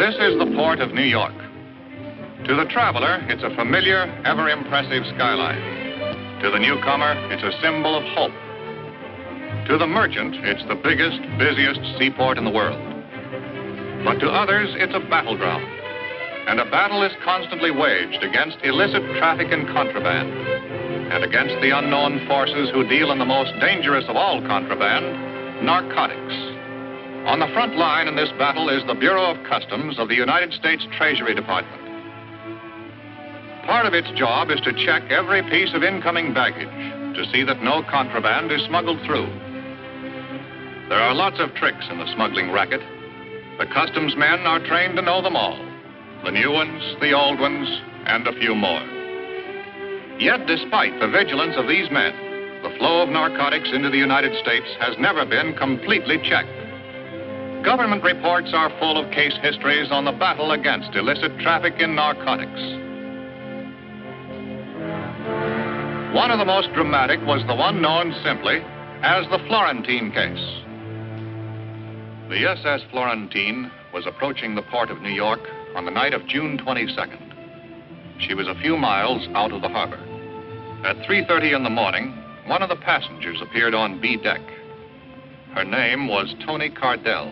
This is the port of New York. To the traveler, it's a familiar, ever-impressive skyline. To the newcomer, it's a symbol of hope. To the merchant, it's the biggest, busiest seaport in the world. But to others, it's a battleground. And a battle is constantly waged against illicit traffic in contraband and against the unknown forces who deal in the most dangerous of all contraband, narcotics. On the front line in this battle is the Bureau of Customs of the United States Treasury Department. Part of its job is to check every piece of incoming baggage to see that no contraband is smuggled through. There are lots of tricks in the smuggling racket. The customs men are trained to know them all. The new ones, the old ones, and a few more. Yet, despite the vigilance of these men, the flow of narcotics into the United States has never been completely checked. Government reports are full of case histories on the battle against illicit traffic in narcotics. One of the most dramatic was the one known simply as the Florentine case. The SS Florentine was approaching the port of New York on the night of June 22nd. She was a few miles out of the harbor. At 3:30 in the morning, one of the passengers appeared on B deck. Her name was Tony Cardell.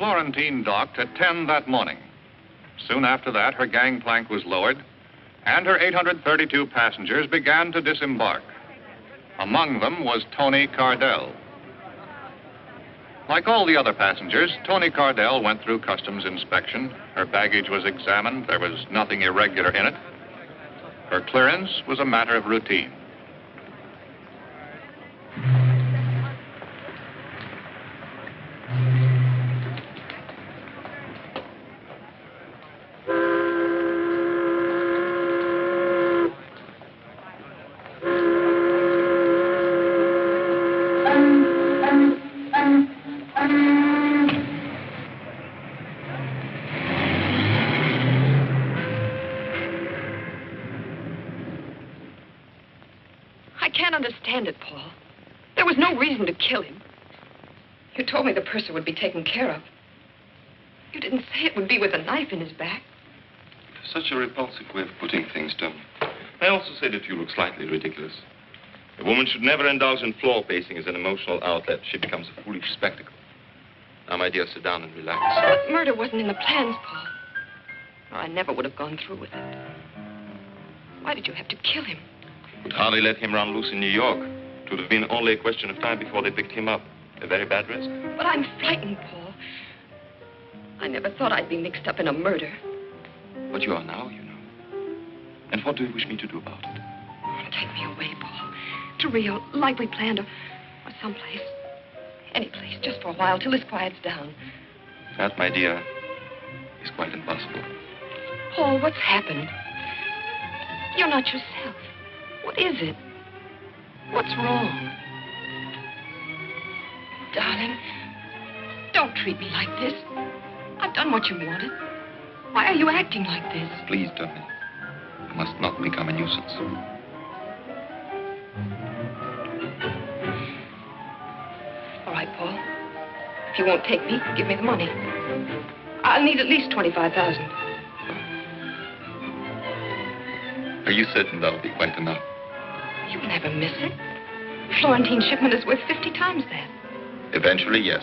Florentine docked at 10 that morning. Soon after that, her gangplank was lowered, and her 832 passengers began to disembark. Among them was Tony Cardell. Like all the other passengers, Tony Cardell went through customs inspection. Her baggage was examined. There was nothing irregular in it. Her clearance was a matter of routine. can't understand it, Paul. There was no reason to kill him. You told me the purser would be taken care of. You didn't say it would be with a knife in his back. Such a repulsive way of putting things, Tom. I also say that you look slightly ridiculous. A woman should never indulge in floor pacing as an emotional outlet. She becomes a foolish spectacle. Now, my dear, sit down and relax. But murder wasn't in the plans, Paul. Or I never would have gone through with it. Why did you have to kill him? Would hardly let him run loose in New York. It would have been only a question of time before they picked him up. A very bad risk. But I'm frightened, Paul. I never thought I'd be mixed up in a murder. But you are now, you know. And what do you wish me to do about it? Take me away, Paul. To Rio, like we planned, or someplace. Any place, just for a while, till this quiets down. That, my dear, is quite impossible. Paul, what's happened? You're not yourself. What is it? What's wrong? Darling, don't treat me like this. I've done what you wanted. Why are you acting like this? Please, Tony. I must not become a nuisance. All right, Paul. If you won't take me, give me the money. I'll need at least $25,000. Are you certain that'll be quite enough? You'll never miss it. The Florentine shipment is worth 50 times that. Eventually, yes.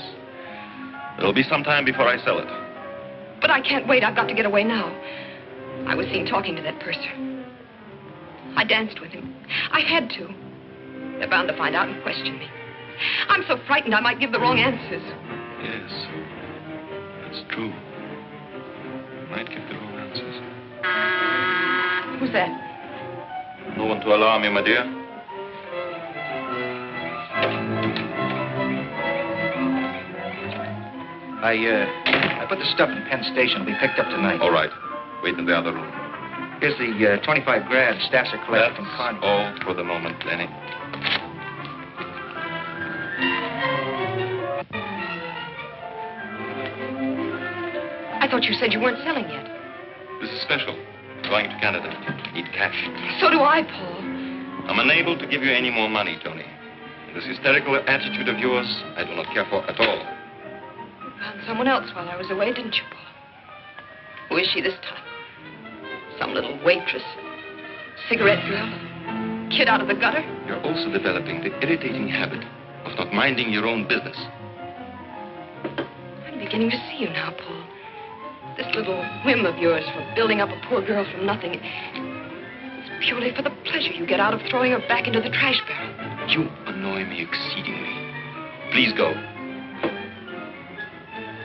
It'll be some time before I sell it. But I can't wait. I've got to get away now. I was seen talking to that purser. I danced with him. I had to. They're bound to find out and question me. I'm so frightened I might give the wrong answers. Yes, that's true. You might give the wrong answers. Who's that? No one to alarm you, my dear. I put the stuff in Penn Station. It'll be picked up tonight. All right. Wait in the other room. Here's the 25 grand staffs are collected from Congress. All for the moment, Lenny. I thought you said you weren't selling yet. This is special. Going to Canada. Need cash. So do I, Paul. I'm unable to give you any more money, Tony. This hysterical attitude of yours, I do not care for at all. You found someone else while I was away, didn't you, Paul? Who is she this time? Some little waitress? Cigarette girl? Kid out of the gutter? You're also developing the irritating habit of not minding your own business. I'm beginning to see you now, Paul. This little whim of yours for building up a poor girl from nothing, it's purely for the pleasure you get out of throwing her back into the trash barrel. You annoy me exceedingly. Please go.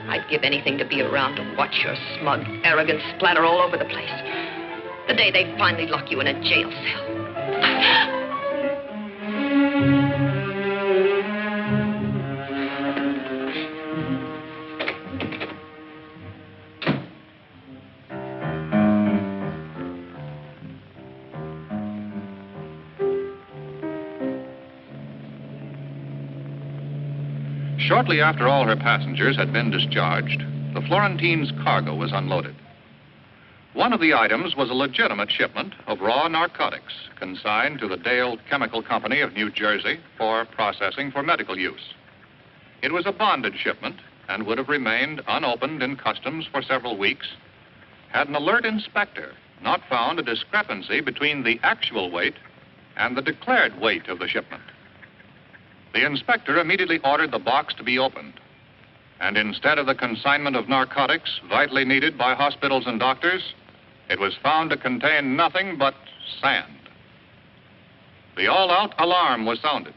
I'd give anything to be around to watch your smug arrogance splatter all over the place. The day they finally lock you in a jail cell. Shortly after all her passengers had been discharged, the Florentine's cargo was unloaded. One of the items was a legitimate shipment of raw narcotics consigned to the Dale Chemical Company of New Jersey for processing for medical use. It was a bonded shipment and would have remained unopened in customs for several weeks had an alert inspector not found a discrepancy between the actual weight and the declared weight of the shipment. The inspector immediately ordered the box to be opened, and instead of the consignment of narcotics vitally needed by hospitals and doctors, it was found to contain nothing but sand. The all-out alarm was sounded.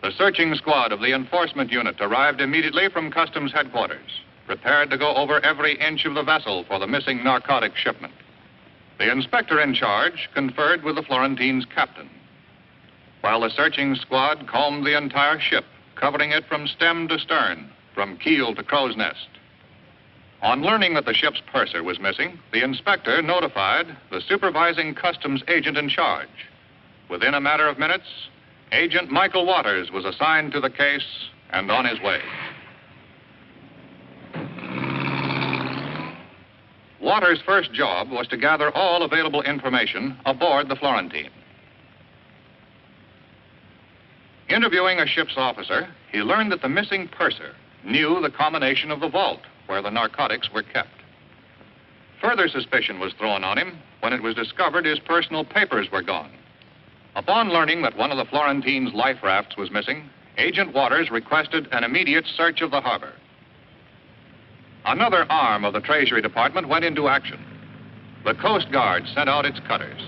The searching squad of the enforcement unit arrived immediately from Customs headquarters, prepared to go over every inch of the vessel for the missing narcotic shipment. The inspector in charge conferred with the Florentine's captain, while the searching squad combed the entire ship, covering it from stem to stern, from keel to crow's nest. On learning that the ship's purser was missing, the inspector notified the supervising customs agent in charge. Within a matter of minutes, Agent Michael Waters was assigned to the case and on his way. Waters' first job was to gather all available information aboard the Florentine. Interviewing a ship's officer, he learned that the missing purser knew the combination of the vault where the narcotics were kept. Further suspicion was thrown on him when it was discovered his personal papers were gone. Upon learning that one of the Florentine's life rafts was missing, Agent Waters requested an immediate search of the harbor. Another arm of the Treasury Department went into action. The Coast Guard sent out its cutters.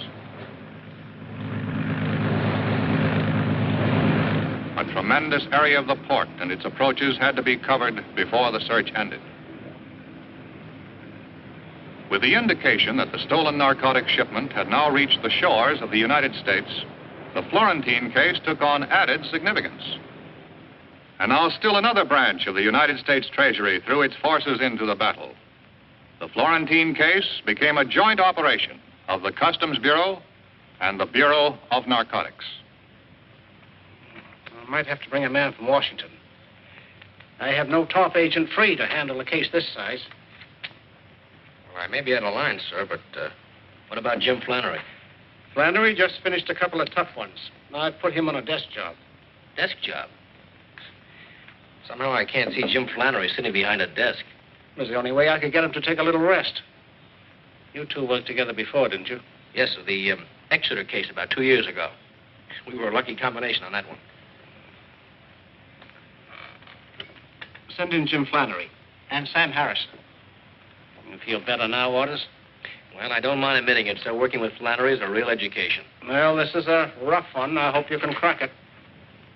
A tremendous area of the port and its approaches had to be covered before the search ended. With the indication that the stolen narcotic shipment had now reached the shores of the United States, the Florentine case took on added significance. And now still another branch of the United States Treasury threw its forces into the battle. The Florentine case became a joint operation of the Customs Bureau and the Bureau of Narcotics. I might have to bring a man from Washington. I have no top agent free to handle a case this size. Well, I may be out of line, sir, but what about Jim Flannery? Flannery just finished a couple of tough ones. Now I've put him on a desk job. Desk job? Somehow I can't see Jim Flannery sitting behind a desk. It was the only way I could get him to take a little rest. You two worked together before, didn't you? Yes, sir, the Exeter case about 2 years ago. We were a lucky combination on that one. Send in Jim Flannery and Sam Harrison. You feel better now, Waters? Well, I don't mind admitting it, sir. Working with Flannery is a real education. Well, this is a rough one. I hope you can crack it.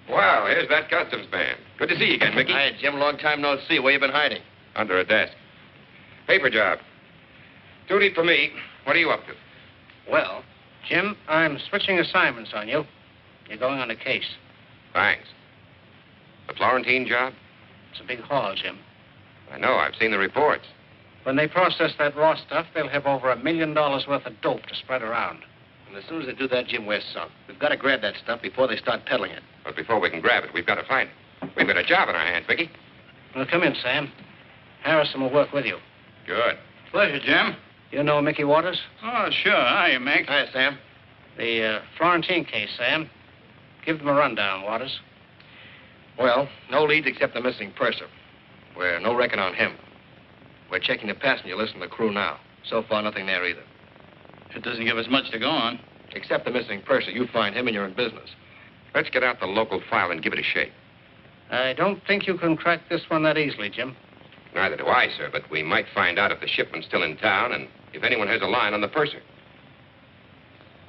Wow, here's that customs man. Good to see you again, Mickey. Hi, Jim. Long time no see. Where you been hiding? Under a desk. Paper job. Duty for me. What are you up to? Well, Jim, I'm switching assignments on you. You're going on a case. Thanks. The Florentine job? It's a big haul, Jim. I know. I've seen the reports. When they process that raw stuff, they'll have over $1 million worth of dope to spread around. And as soon as they do that, Jim, we're sunk. We've got to grab that stuff before they start peddling it. But before we can grab it, we've got to find it. We've got a job in our hands, Mickey. Well, come in, Sam. Harrison will work with you. Good. Pleasure, Jim. You know Mickey Waters? Oh, sure. Hiya, Mick. Hi, Sam. The Florentine case, Sam. Give them a rundown, Waters. Well, no leads except the missing purser. We're no reckon on him. We're checking the passenger list and the crew now. So far, nothing there either. It doesn't give us much to go on. Except the missing purser. You find him and you're in business. Let's get out the local file and give it a shake. I don't think you can crack this one that easily, Jim. Neither do I, sir, but we might find out if the shipment's still in town and if anyone has a line on the purser.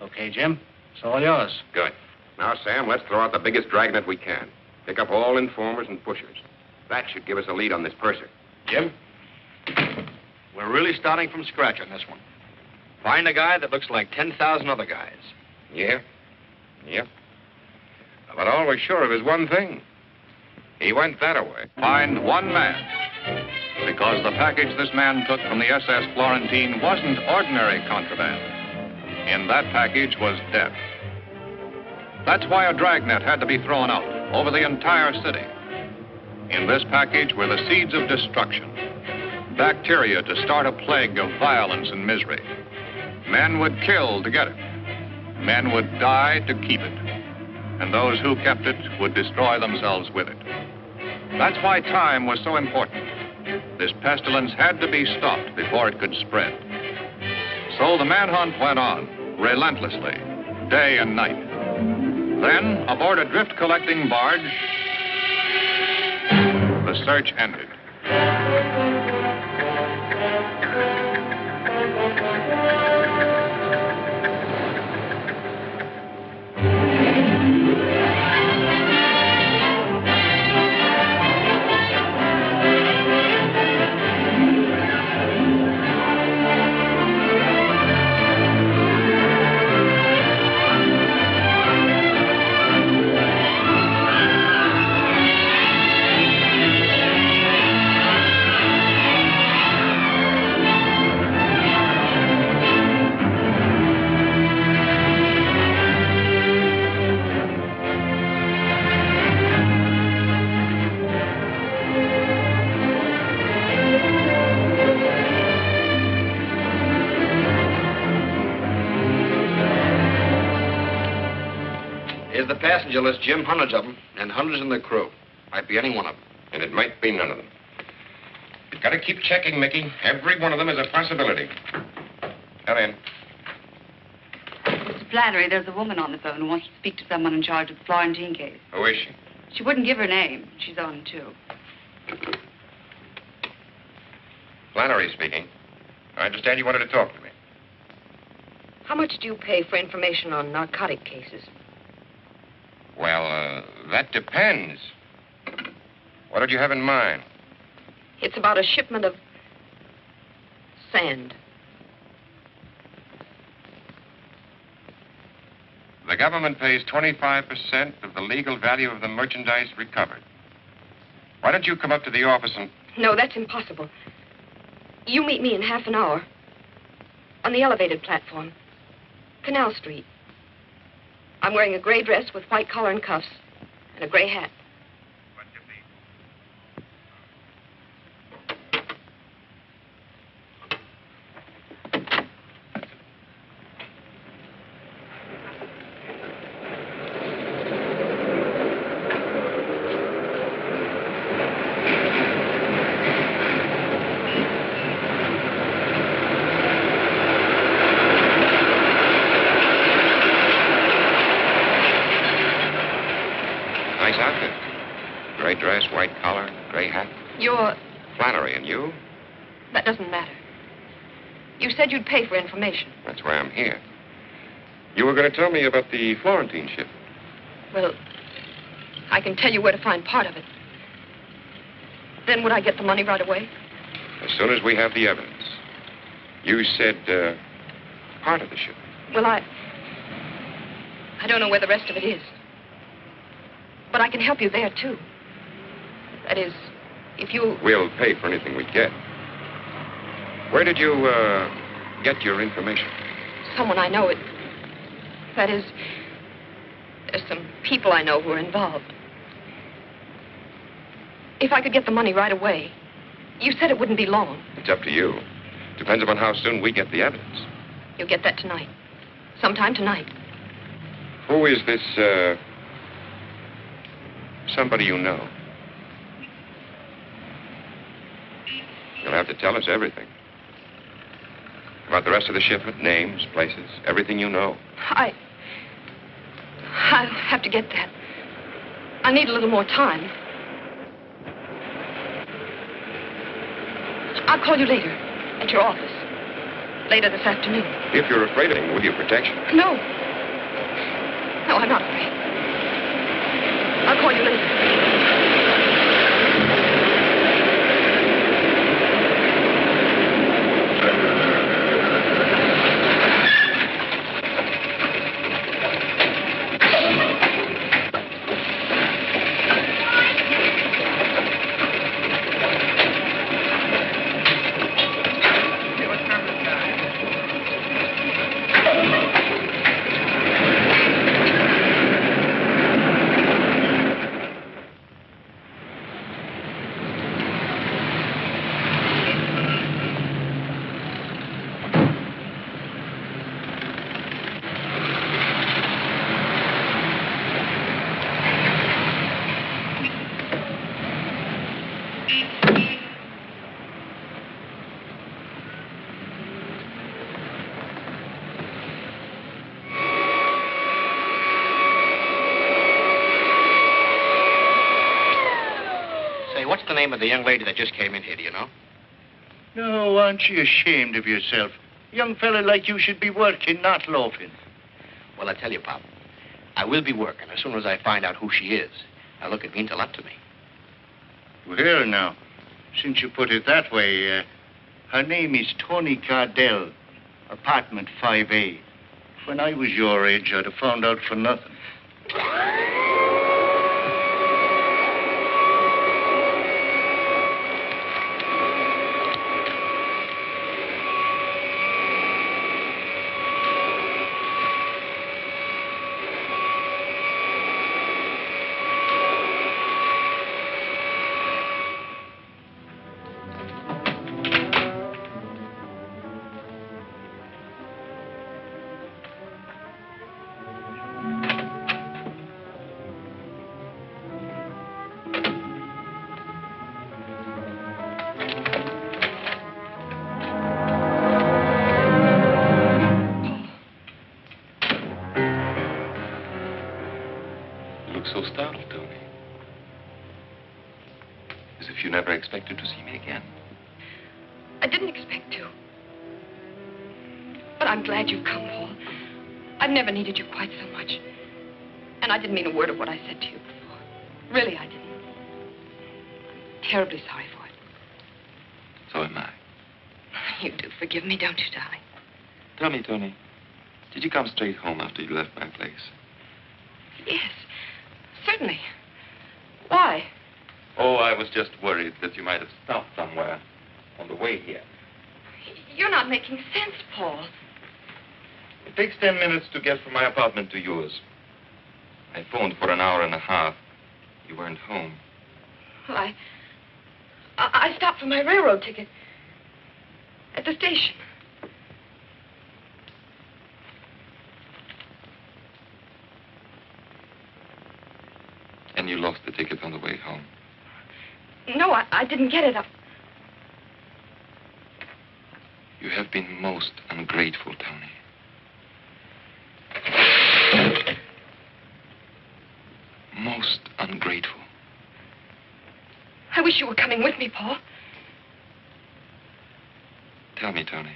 Okay, Jim. It's all yours. Good. Now, Sam, let's throw out the biggest dragnet we can. Pick up all informers and pushers. That should give us a lead on this purser. Jim? We're really starting from scratch on this one. Find a guy that looks like 10,000 other guys. Yeah? Yep. But all we're sure of is one thing. He went that away. Find one man. Because the package this man took from the SS Florentine wasn't ordinary contraband. In that package was death. That's why a dragnet had to be thrown out over the entire city. In this package were the seeds of destruction. Bacteria to start a plague of violence and misery. Men would kill to get it. Men would die to keep it. And those who kept it would destroy themselves with it. That's why time was so important. This pestilence had to be stopped before it could spread. So the manhunt went on, relentlessly, day and night. Then, aboard a drift-collecting barge, the search ended. the passenger list, Jim, hundreds of them, and hundreds in the crew. Might be any one of them. And it might be none of them. You've got to keep checking, Mickey. Every one of them is a possibility. Come in. Mr. Flannery, there's a woman on the phone who wants to speak to someone in charge of the Florentine case. Who is she? She wouldn't give her name. She's on, too. Flannery speaking. I understand you wanted to talk to me. How much do you pay for information on narcotic cases? Well, that depends. What did you have in mind? It's about a shipment of sand. The government pays 25% of the legal value of the merchandise recovered. Why don't you come up to the office and... No, that's impossible. You meet me in half an hour on the elevated platform, Canal Street. I'm wearing a gray dress with white collar and cuffs and a gray hat. Nice outfit. Gray dress, white collar, gray hat. You're... Flannery, and you? That doesn't matter. You said you'd pay for information. That's why I'm here. You were going to tell me about the Florentine ship. Well, I can tell you where to find part of it. Then would I get the money right away? As soon as we have the evidence. You said, part of the ship. Well, I don't know where the rest of it is. But I can help you there, too. That is, if you... We'll pay for anything we get. Where did you, get your information? Someone I know. That is, there's some people I know who are involved. If I could get the money right away, you said it wouldn't be long. It's up to you. Depends upon how soon we get the evidence. You'll get that tonight. Sometime tonight. Who is this, somebody you know? You'll have to tell us everything. About the rest of the shipment, names, places, everything you know. I'll have to get that. I need a little more time. I'll call you later at your office. Later this afternoon. If you're afraid of him, will you protection? No. No, I'm not afraid. I'll call you later. What's the name of the young lady that just came in here, do you know? No, aren't you ashamed of yourself? A young fella like you should be working, not loafing. Well, I tell you, Pop, I will be working as soon as I find out who she is. Now, look, it means a lot to me. Well, now, since you put it that way, her name is Tony Cardell, apartment 5A. When I was your age, I'd have found out for nothing. if you never expected to see me again. I didn't expect to. But I'm glad you've come, Paul. I've never needed you quite so much. And I didn't mean a word of what I said to you before. Really, I didn't. I'm terribly sorry for it. So am I. You do forgive me, don't you, darling? Tell me, Tony, did you come straight home after you left my place? Yes, certainly. Why? Oh, I was just worried that you might have stopped somewhere on the way here. You're not making sense, Paul. It takes 10 minutes to get from my apartment to yours. I phoned for an hour and a half. You weren't home. Well, I stopped for my railroad ticket at the station. And you lost the ticket on the way home. No, I didn't get it. You have been most ungrateful, Tony. Most ungrateful. I wish you were coming with me, Paul. Tell me, Tony,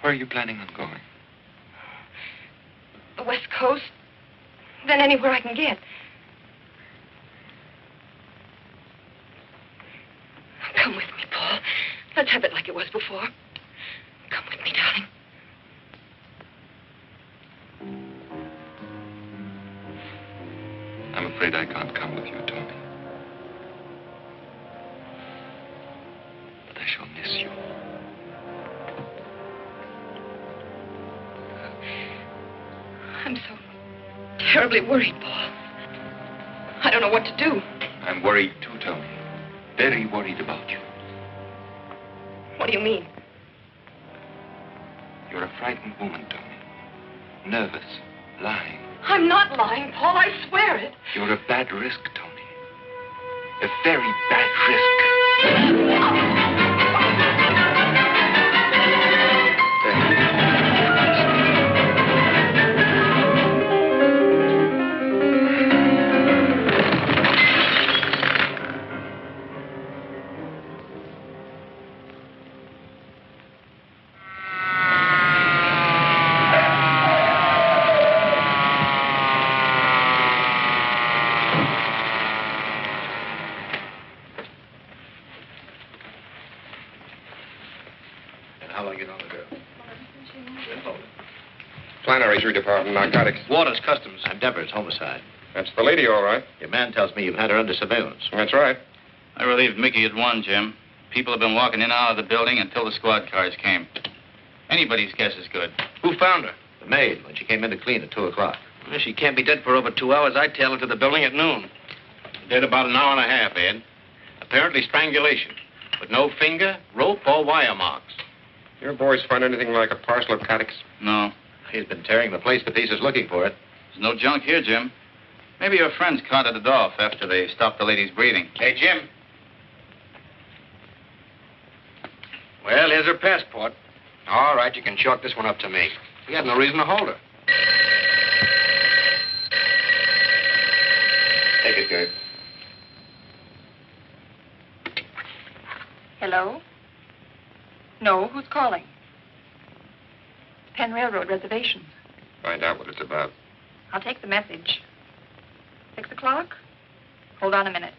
where are you planning on going? The West Coast, then anywhere I can get. Come with me, Paul. Let's have it like it was before. Come with me, darling. I'm afraid I can't come with you, Tony. But I shall miss you. I'm so terribly worried, Paul. I don't know what to do. I'm worried too, Tony. Very worried about you. What do you mean? You're a frightened woman, Tony. Nervous, lying. I'm not lying, Paul. I swear it. You're a bad risk, Tony. A very bad risk. Flannery's your department, narcotics. Waters, Customs. I'm Dever's, homicide. That's the lady, all right. Your man tells me you've had her under surveillance. That's right. I relieved Mickey at 1, Jim. People have been walking in and out of the building until the squad cars came. Anybody's guess is good. Who found her? The maid, when she came in to clean at 2 o'clock. Well, she can't be dead for over 2 hours. I tailed her to the building at noon. Dead about an hour and a half, Ed. Apparently strangulation. But no finger, rope, or wire marks. Your boys find anything like a parcel of narcotics? No. He's been tearing the place to pieces looking for it. There's no junk here, Jim. Maybe your friends carted it off after they stopped the lady's breathing. Hey, Jim. Well, here's her passport. All right, you can chalk this one up to me. We had no reason to hold her. Take it, Gabe. Hello? No, who's calling? Penn Railroad reservations. Find out what it's about. I'll take the message. 6 o'clock? Hold on a minute.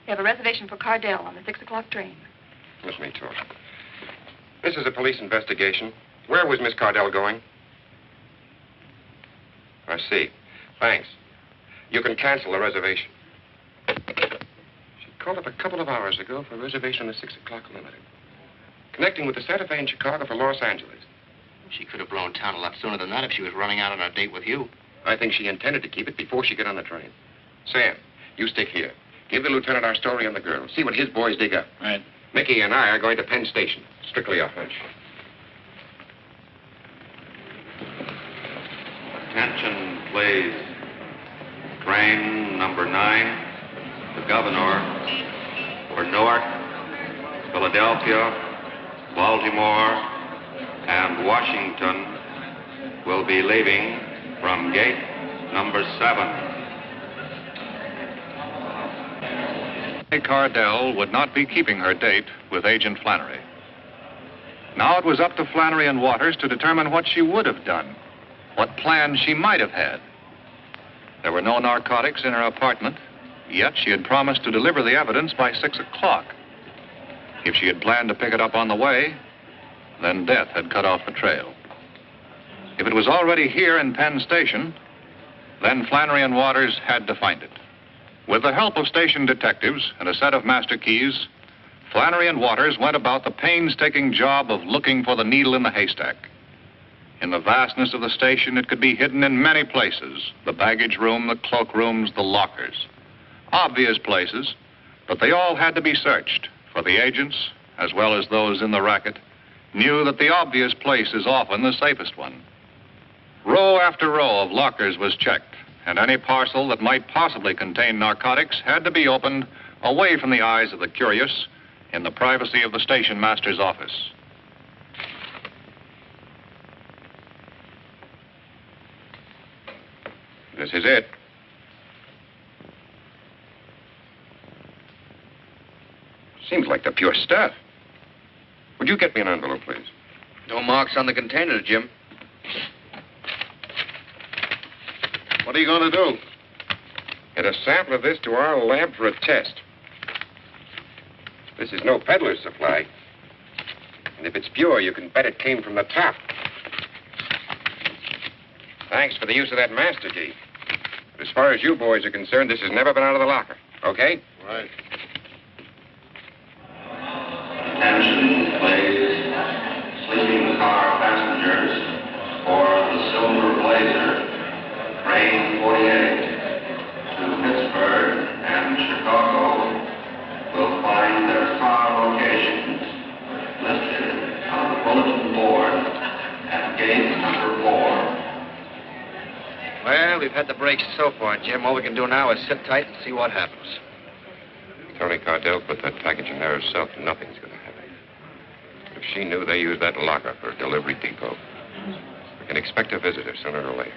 We have a reservation for Cardell on the 6 o'clock train. Let me talk. This is a police investigation. Where was Miss Cardell going? I see. Thanks. You can cancel the reservation. She called up a couple of hours ago for a reservation on the 6 o'clock limited. Connecting with the Santa Fe in Chicago for Los Angeles. She could have blown town a lot sooner than that if she was running out on a date with you. I think she intended to keep it before she got on the train. Sam, you stick here. Give the lieutenant our story on the girl. See what his boys dig up. Right. Mickey and I are going to Penn Station. Strictly a hunch. Attention, please. Train number 9, the Governor, for Newark, Philadelphia, Baltimore, and Washington will be leaving from gate number 7. Cardell would not be keeping her date with Agent Flannery. Now it was up to Flannery and Waters to determine what she would have done, what plans she might have had. There were no narcotics in her apartment, yet she had promised to deliver the evidence by 6 o'clock. If she had planned to pick it up on the way, then death had cut off the trail. If it was already here in Penn Station, then Flannery and Waters had to find it. With the help of station detectives and a set of master keys, Flannery and Waters went about the painstaking job of looking for the needle in the haystack. In the vastness of the station, it could be hidden in many places: the baggage room, the cloakrooms, the lockers. Obvious places, but they all had to be searched, for the agents, as well as those in the racket, knew that the obvious place is often the safest one. Row after row of lockers was checked, and any parcel that might possibly contain narcotics had to be opened away from the eyes of the curious in the privacy of the station master's office. This is it. Seems like the pure stuff. Would you get me an envelope, please? No marks on the container, Jim. What are you going to do? Get a sample of this to our lab for a test. This is no peddler's supply. And if it's pure, you can bet it came from the top. Thanks for the use of that master key. But as far as you boys are concerned, this has never been out of the locker. Okay? Right. Attention, please. Sleeping car passengers for the Silver Blazer, train 48 to Pittsburgh and Chicago will find their car locations listed on the bulletin board at gate number 4. Well, we've had the breaks so far, Jim. All we can do now is sit tight and see what happens. Tony Cardell put that package in there herself. Nothing's going to happen. If she knew they used that locker for a delivery depot, we can expect a visitor sooner or later.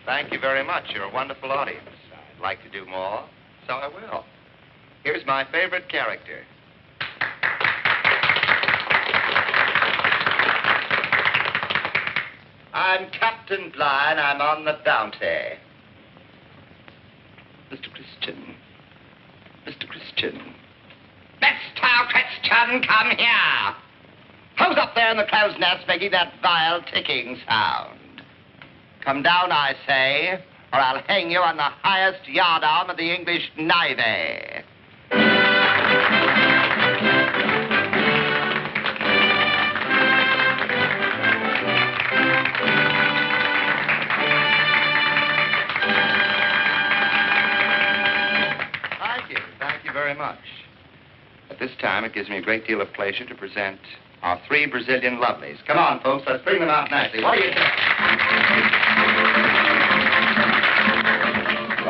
Thank you very much. You're a wonderful audience. I'd like to do more, so I will. Here's my favorite character. I'm Captain Bligh, I'm on the bounty. Mr. Christian. Mr. Christian. Mr. Christian, come here. Who's up there in the crow's nest making that vile ticking sound? Come down, I say, or I'll hang you on the highest yardarm of the English Navy. much. At this time, it gives me a great deal of pleasure to present our 3 Brazilian lovelies. Come on, folks, let's bring them out nicely. What do you think?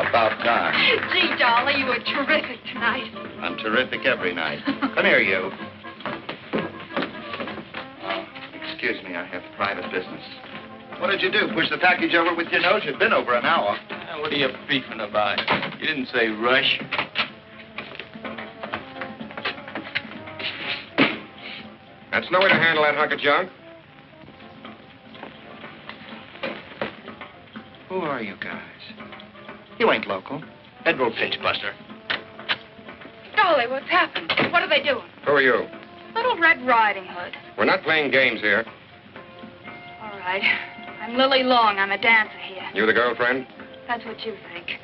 About time. Gee, Dolly, you were terrific tonight. I'm terrific every night. Come here, you. Excuse me, I have private business. What did you do? Push the package over with your nose? You've been over an hour. What are you beefing about? You didn't say rush. That's no way to handle that hunk of junk. Who are you guys? You ain't local. Federal pitch buster. Dolly, what's happened? What are they doing? Who are you? Little Red Riding Hood. We're not playing games here. All right. I'm Lily Long. I'm a dancer here. You the girlfriend? That's what you think.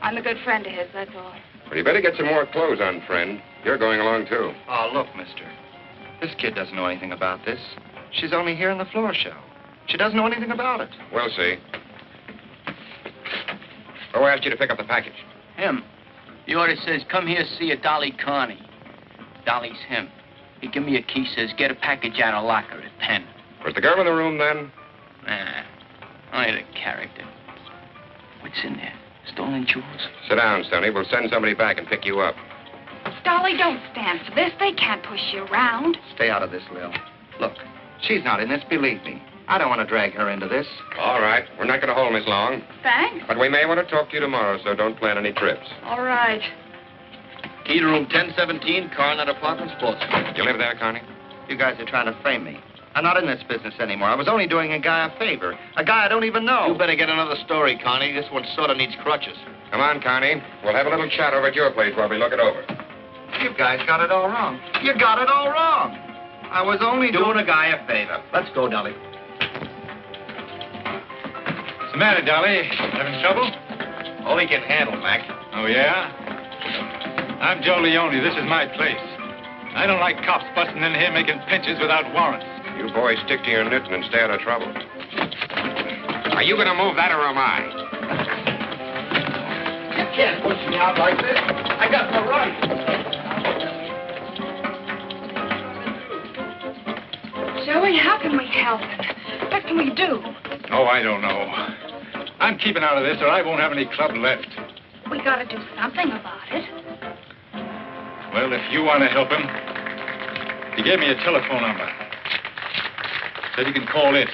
I'm a good friend of his, that's all. Well, you better get some more clothes on, friend. You're going along, too. Oh, look, mister. This kid doesn't know anything about this. She's only here in the floor show. She doesn't know anything about it. We'll see. Who asked you to pick up the package? Him. The order says, come here, see a Dolly Carney. Dolly's him. He give me a key, says, get a package out of locker at 10. Was the girl in the room then? Nah, only the character. What's in there? Stolen jewels? Sit down, Sonny. We'll send somebody back and pick you up. Dolly, don't stand for this. They can't push you around. Stay out of this, Lil. Look, she's not in this, believe me. I don't want to drag her into this. All right. We're not going to hold Miss Long. Thanks. But we may want to talk to you tomorrow, so don't plan any trips. All right. Key to room 1017, Coronet Apartments, Boston. You live there, Connie? You guys are trying to frame me. I'm not in this business anymore. I was only doing a guy a favor. A guy I don't even know. You better get another story, Connie. This one sort of needs crutches. Come on, Connie. We'll have a little chat over at your place while we look it over. You guys got it all wrong. You got it all wrong. I was only doing a guy a favor. Let's go, Dolly. What's the matter, Dolly? Having trouble? All he can handle, Mac. Oh, yeah? I'm Joe Leone. This is my place. I don't like cops busting in here making pinches without warrants. You boys stick to your knitting and stay out of trouble. Are you going to move that or am I? You can't push me out like this. I got no right. Joey, how can we help him? What can we do? Oh, I don't know. I'm keeping out of this or I won't have any club left. We gotta do something about it. Well, if you want to help him, he gave me a telephone number. Said you can call it.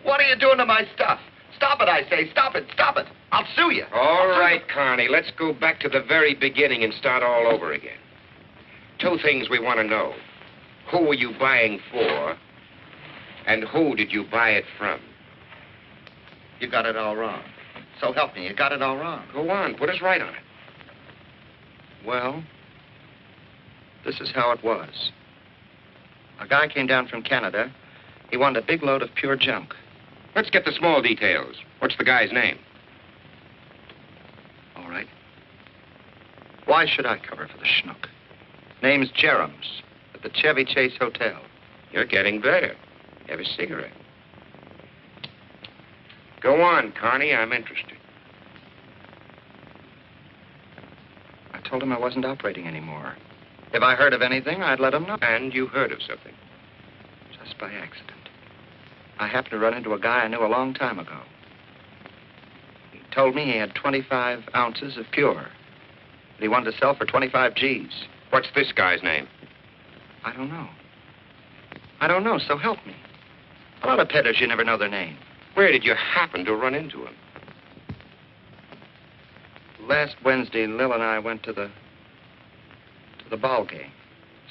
What are you doing to my stuff? Stop it, I say. Stop it. Stop it. I'll sue you. All right, Connie. Let's go back to the very beginning and start all over again. 2 things we want to know. Who were you buying for? And who did you buy it from? You got it all wrong. So help me, you got it all wrong. Go on, put us right on it. Well, this is how it was. A guy came down from Canada. He wanted a big load of pure junk. Let's get the small details. What's the guy's name? All right. Why should I cover for the schnook? Name's Jerems, at the Chevy Chase Hotel. You're getting better. Have a cigarette. Go on, Connie. I'm interested. I told him I wasn't operating anymore. If I heard of anything, I'd let him know. And you heard of something? Just by accident. I happened to run into a guy I knew a long time ago. He told me he had 25 ounces of pure that he wanted to sell for 25 G's. What's this guy's name? I don't know. I don't know, so help me. A lot of peddlers, you never know their name. Where did you happen to run into him? Last Wednesday, Lil and I went to the ball game.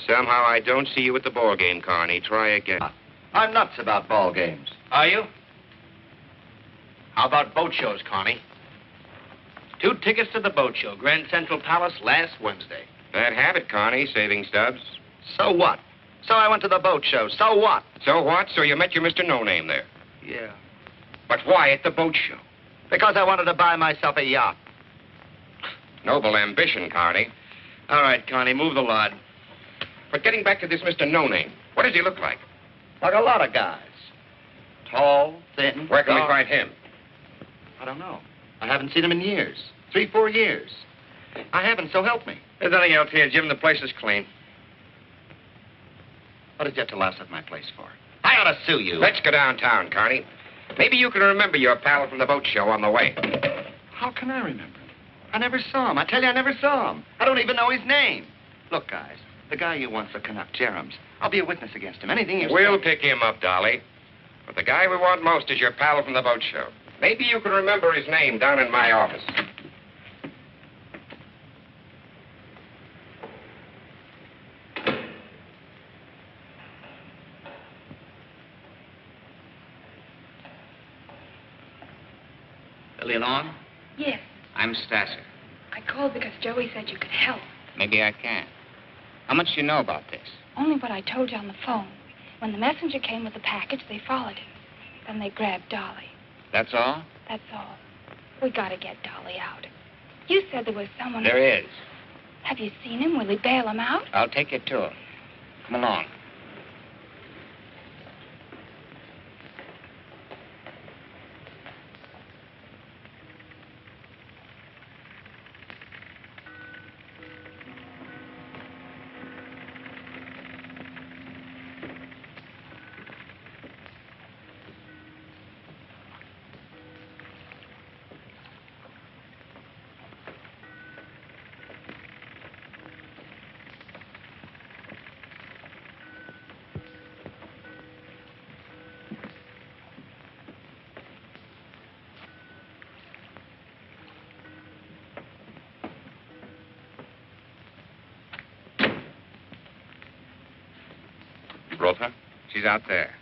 Somehow I don't see you at the ball game, Connie. Try again. I'm nuts about ball games. Are you? How about boat shows, Connie? 2 tickets to the boat show, Grand Central Palace, last Wednesday. Bad habit, Connie, saving stubs. So what? So I went to the boat show. So what? So what? So you met your Mr. No-Name there. Yeah. But why at the boat show? Because I wanted to buy myself a yacht. Noble ambition, Connie. All right, Connie, move the lot. But getting back to this Mr. No-Name, what does he look like? Like a lot of guys. Tall, thin. Where can we dark. find him? I don't know. I haven't seen him in years. 3, 4 years. I haven't, so help me. There's nothing else here, Jim. The place is clean. What did you have to louse up my place for? I ought to sue you. Let's go downtown, Carney. Maybe you can remember your pal from the boat show on the way. How can I remember him? I never saw him. I tell you, I never saw him. I don't even know his name. Look, guys, the guy you want for Canuck, Jerem's, I'll be a witness against him. Anything you We'll say. pick him up, Dolly. But the guy we want most is your pal from the boat show. Maybe you can remember his name down in my office. Billy Long? Yes. I'm Stasser. I called because Joey said you could help. Maybe I can. How much do you know about this? Only what I told you on the phone. When the messenger came with the package, they followed him. Then they grabbed Dolly. That's all? That's all. We gotta get Dolly out. You said there was someone... There is. Have you seen him? Will he bail him out? I'll take you to him. Come along. Brought her? She's out there.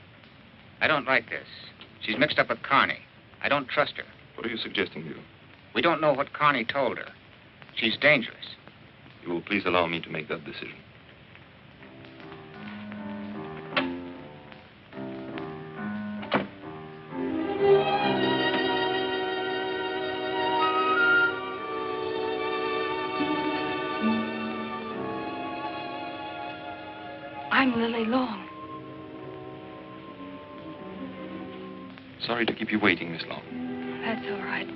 I don't like this. She's mixed up with Carney. I don't trust her. What are you suggesting, Bill? We don't know what Carney told her. She's dangerous. You will please allow me to make that decision. I'm Lily Long. Sorry to keep you waiting this long. That's all right.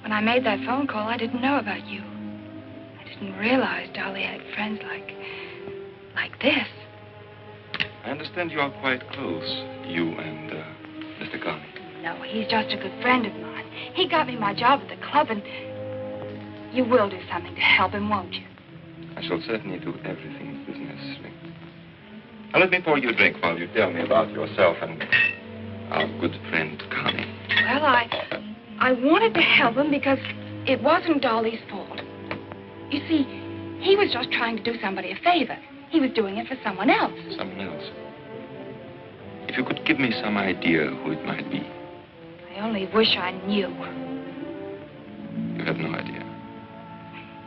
When I made that phone call, I didn't know about you. I didn't realize Dolly had friends like this. I understand you are quite close, you and Mr. Carney. No, he's just a good friend of mine. He got me my job at the club, and you will do something to help him, won't you? I shall certainly do everything that is necessary. Now, let me pour you a drink while you tell me about yourself and our good friend, Carney. Well, I wanted to help him because it wasn't Dolly's fault. You see, he was just trying to do somebody a favor. He was doing it for someone else. Someone else? If you could give me some idea who it might be. I only wish I knew. You have no idea.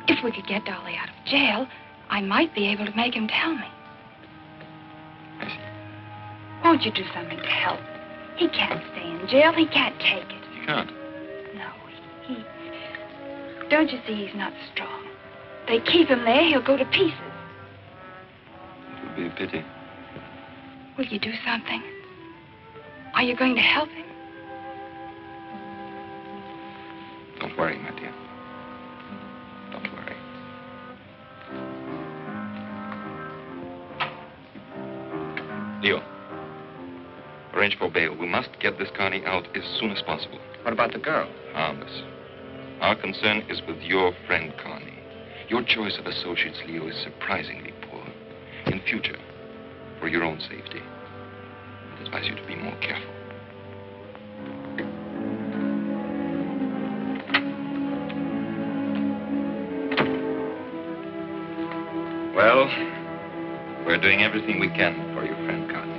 If we could get Dolly out of jail, I might be able to make him tell me. I see. Won't you do something to help? He can't stay in jail. He can't take it. You can't. No, he... Don't you see he's not strong? They keep him there, he'll go to pieces. It would be a pity. Will you do something? Are you going to help him? Don't worry, my dear. Don't worry. Leo, arrange for bail. We must get this Carney out as soon as possible. What about the girl? Harmless. Our concern is with your friend, Carney. Your choice of associates, Leo, is surprisingly poor. In future, for your own safety, I advise you to be more careful. Well, we're doing everything we can for your friend, Carney.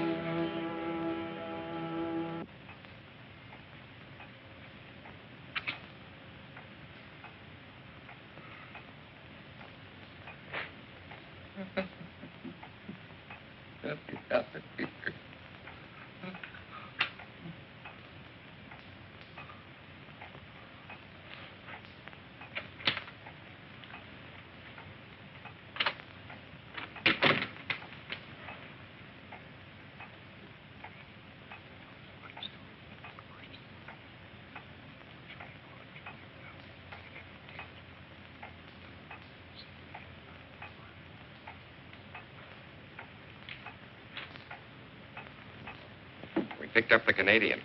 picked up the Canadian.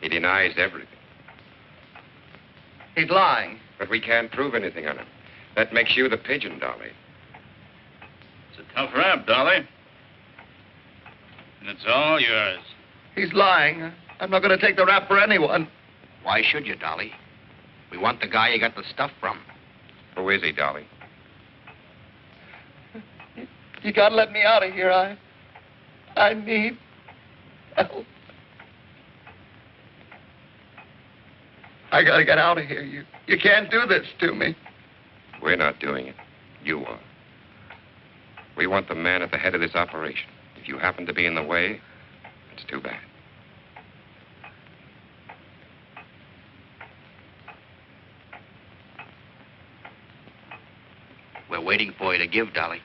He denies everything. He's lying. But we can't prove anything on him. That makes you the pigeon, Dolly. It's a tough rap, Dolly. And it's all yours. He's lying. I'm not going to take the rap for anyone. Why should you, Dolly? We want the guy you got the stuff from. Who is he, Dolly? You got to let me out of here. I need help. I got to get out of here. You can't do this to me. We're not doing it. You are. We want the man at the head of this operation. If you happen to be in the way, it's too bad. We're waiting for you to give, Dolly.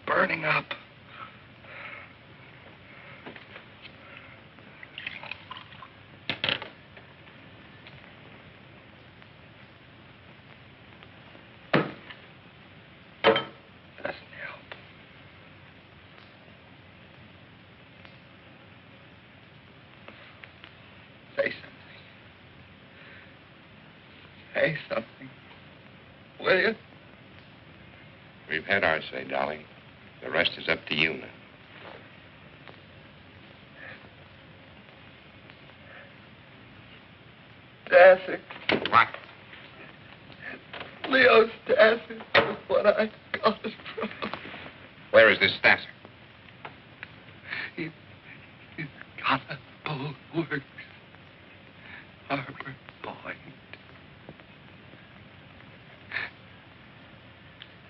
Burning up. Doesn't help. Say something. Say something. Will you? We've had our say, Dolly. The rest is up to you now. Dassing. What? Leo's Dassing is what I got it from. Where is this Stasser? He's got a bulwarks. Harbor Point.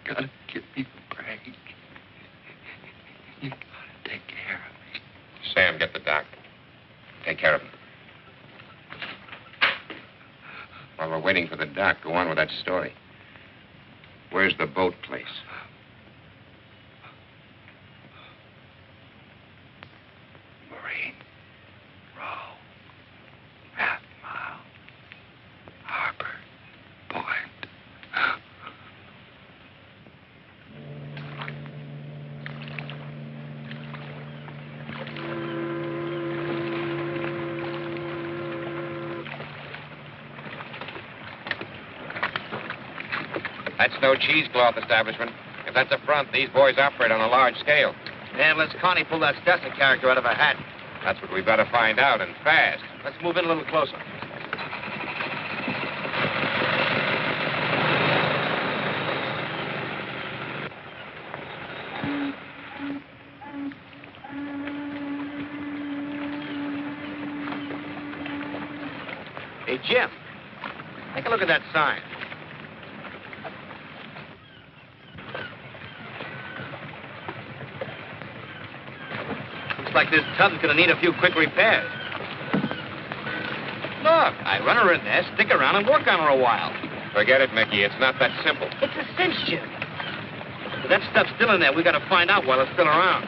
Gotta give me a break. You gotta take care of me. Sam, get the doc. Take care of him. While we're waiting for the doc, go on with that story. Where's the boat place? Marine Row. Half Mile. Harbor Point. That's no cheesecloth establishment. If that's a front, these boys operate on a large scale. Yeah, unless Connie pulled that Stasser character out of her hat. That's what we've got to find out, and fast. Let's move in a little closer. Hey, Jim, take a look at that sign. Looks like this tub's gonna need a few quick repairs. Look, I'd run her in there, stick around, and work on her a while. Forget it, Mickey. It's not that simple. It's a cinch, Jim. If that stuff's still in there, we gotta find out while it's still around.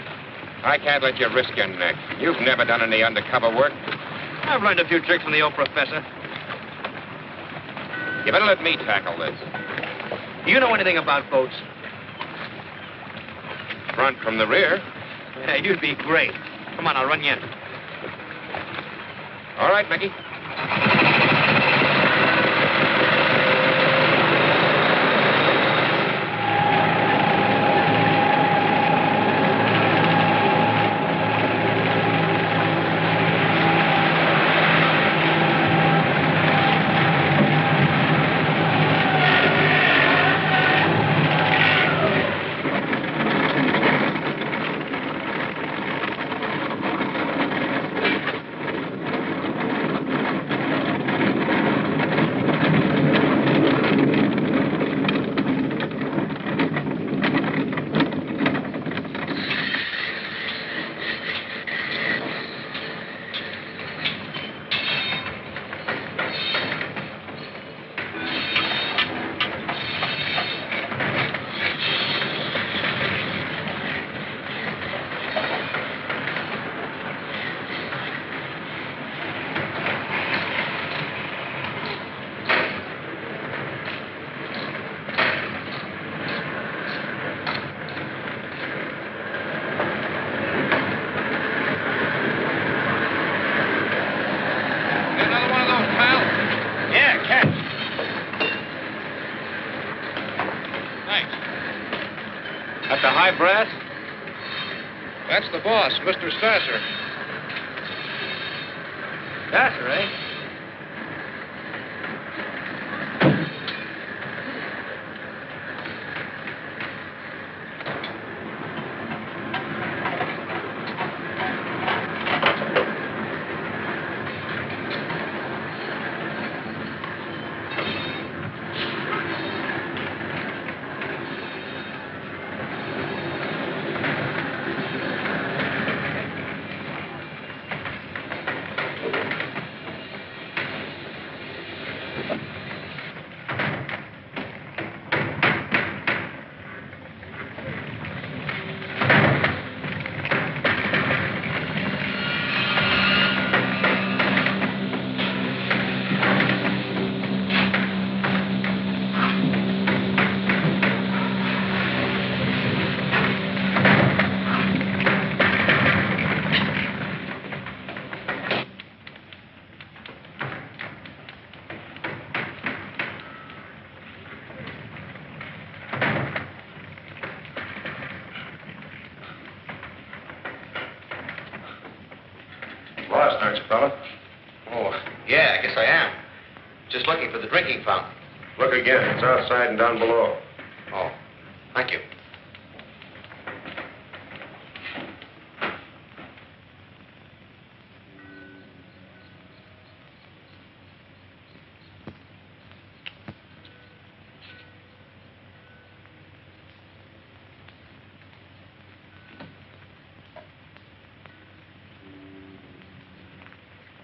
I can't let you risk your neck. You've never done any undercover work. I've learned a few tricks from the old professor. You better let me tackle this. Do you know anything about boats? Front from the rear. Yeah, you'd be great. Come on, I'll run you in. All right, Mickey. Hi, Brass. That's the boss, Mr. Stasser. Stasser, eh? Lost, aren't you, fella? Oh, yeah, I guess I am. Just looking for the drinking fountain. Look again. It's outside and down below. Oh, thank you.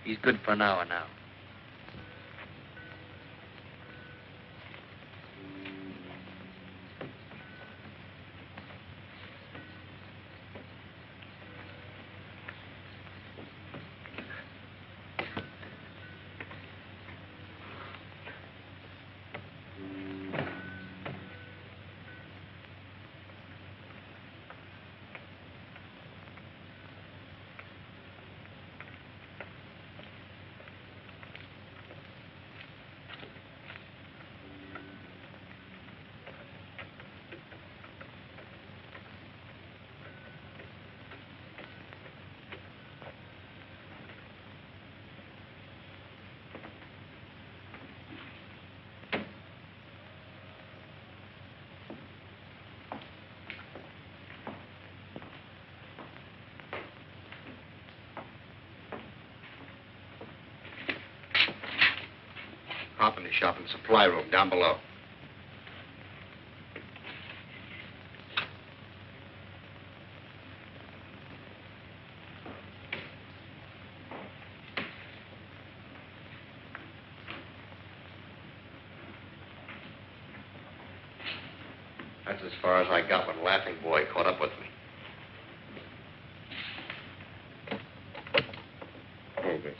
He's good for an hour now. Company shop and supply room down below. That's as far as I got when Laughing Boy caught up with me. Okay.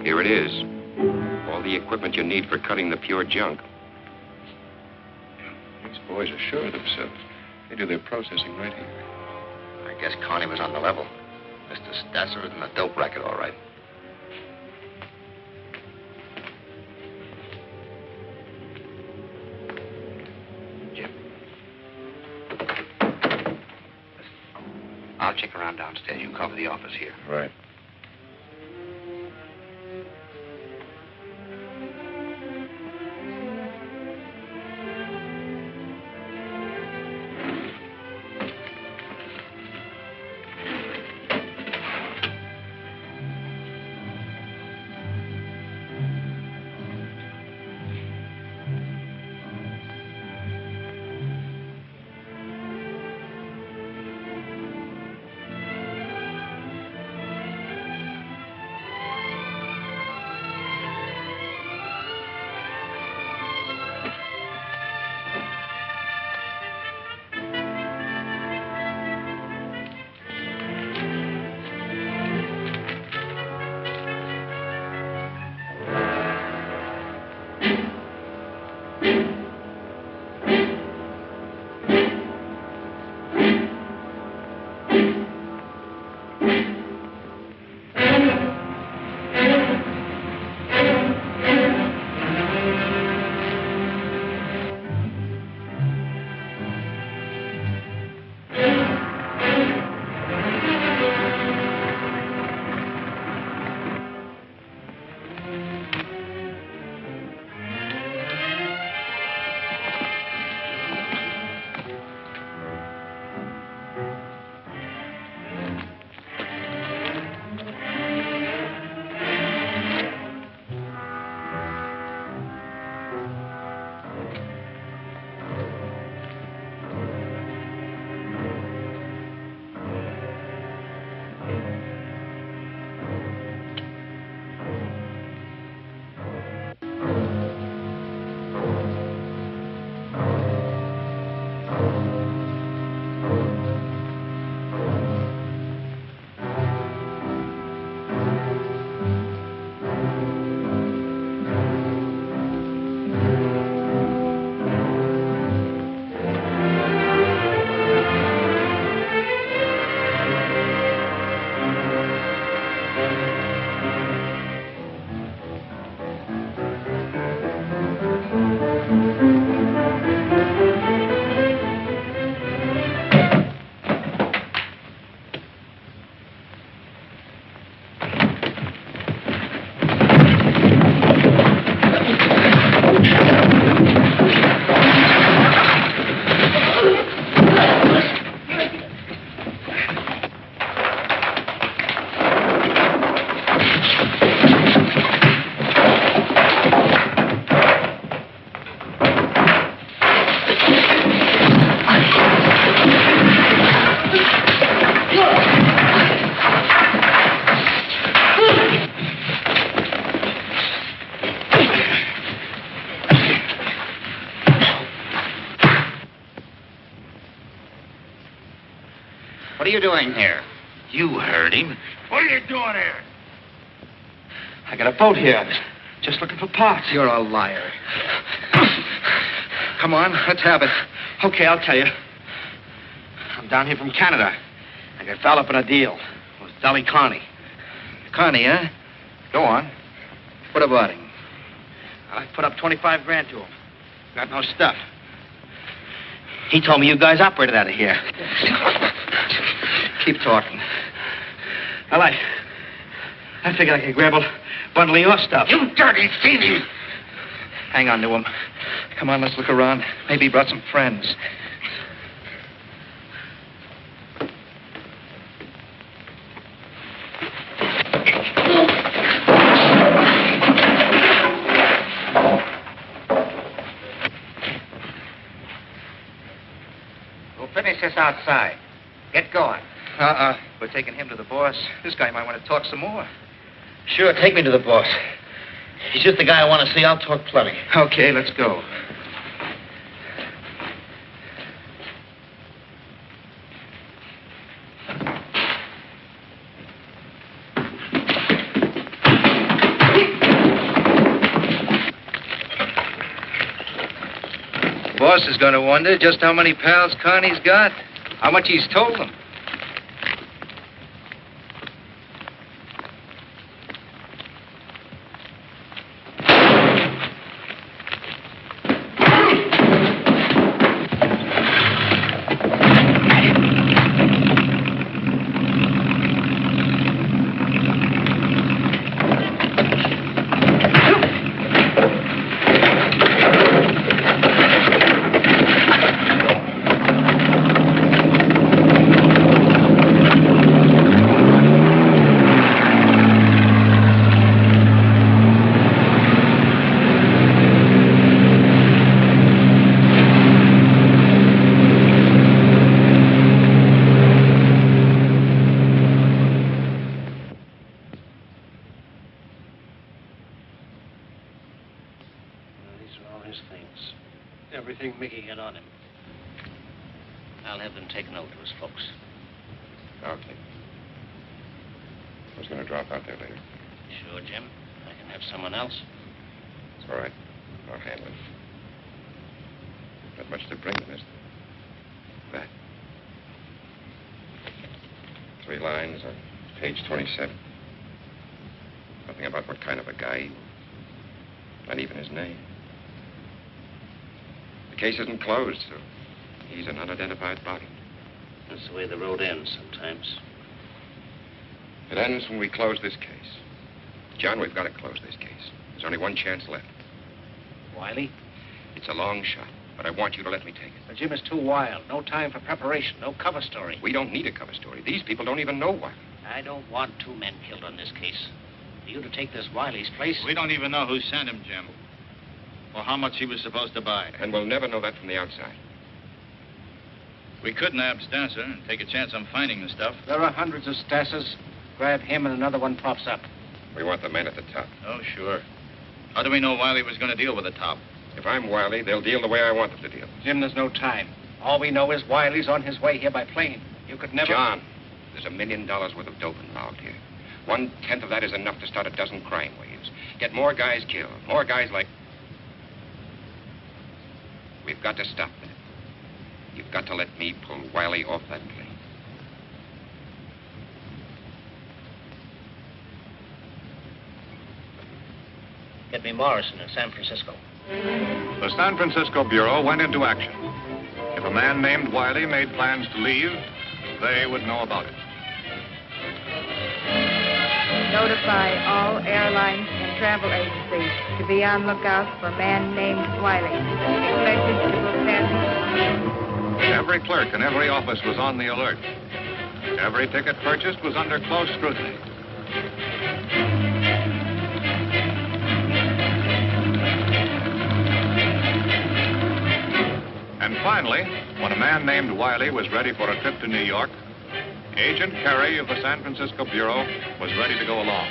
Here it is. All the equipment you need for cutting the pure junk. These boys are sure of themselves. They do their processing right here. I guess Connie was on the level. Mr. Stasser is in the dope racket, all right. Jim. I'll check around downstairs. You cover the office here. Right. you doing here? You heard him. What are you doing here? I got a boat here. Just looking for parts. You're a liar. Come on, let's have it. Okay, I'll tell you. I'm down here from Canada. I got fouled up in a deal with Dolly Carney. Connie, huh? Go on. What about him? I put up 25 grand to him. Got no stuff. He told me you guys operated out of here. Keep talking. Well, I figured I could grab a bundle of your stuff. You dirty thieving! Hang on to him. Come on, let's look around. Maybe he brought some friends. We'll finish this outside. Get going. We're taking him to the boss. This guy might want to talk some more. Sure, take me to the boss. He's just the guy I want to see. I'll talk plenty. Okay, let's go. The boss is going to wonder just how many pals Connie's got, how much he's told them. Everything Mickey had on him. I'll have them taken over to his folks. Okay. I was going to drop out there later. Sure, Jim. I can have someone else. It's all right. I'll handle it. Not much to bring to this. That. 3 lines on page 27. Nothing about what kind of a guy he was. Not even his name. The case isn't closed, so he's an unidentified body. That's the way the road ends sometimes. It ends when we close this case. John, we've got to close this case. There's only one chance left. Wiley? It's a long shot, but I want you to let me take it. But Jim is too wild. No time for preparation. No cover story. We don't need a cover story. These people don't even know Wiley. I don't want 2 men killed on this case. For you to take this Wiley's place... We don't even know who sent him, Jim. Or how much he was supposed to buy. And we'll never know that from the outside. We could nab Stasser and take a chance on finding the stuff. There are hundreds of Stassers. Grab him and another one pops up. We want the man at the top. Oh, sure. How do we know Wiley was going to deal with the top? If I'm Wiley, they'll deal the way I want them to deal. Jim, there's no time. All we know is Wiley's on his way here by plane. You could never... John, there's $1 million worth of dope involved here. 1/10 of that is enough to start a dozen crime waves. Get more guys killed. More guys like... We've got to stop that. You've got to let me pull Wiley off that plane. Get me Morrison in San Francisco. The San Francisco Bureau went into action. If a man named Wiley made plans to leave, they would know about it. Notify all airlines and travel agencies to be on lookout for a man named Wiley. Expected to book passengers. Every clerk in every office was on the alert. Every ticket purchased was under close scrutiny. And finally, when a man named Wiley was ready for a trip to New York, Agent Carey of the San Francisco Bureau was ready to go along.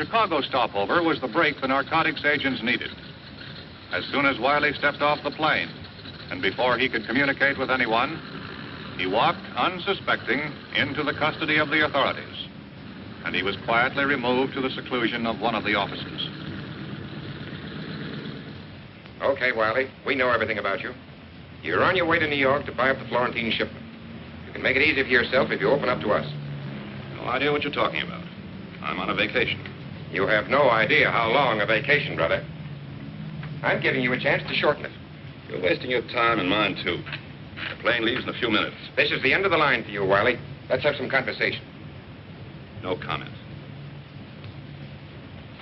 Chicago stopover was the break the narcotics agents needed. As soon as Wiley stepped off the plane, and before he could communicate with anyone, he walked, unsuspecting, into the custody of the authorities. And he was quietly removed to the seclusion of one of the offices. Okay, Wiley, we know everything about you. You're on your way to New York to buy up the Florentine shipment. You can make it easy for yourself if you open up to us. No idea what you're talking about. I'm on a vacation. You have no idea how long a vacation, brother. I'm giving you a chance to shorten it. You're wasting your time and mine, too. The plane leaves in a few minutes. This is the end of the line for you, Wiley. Let's have some conversation. No comment.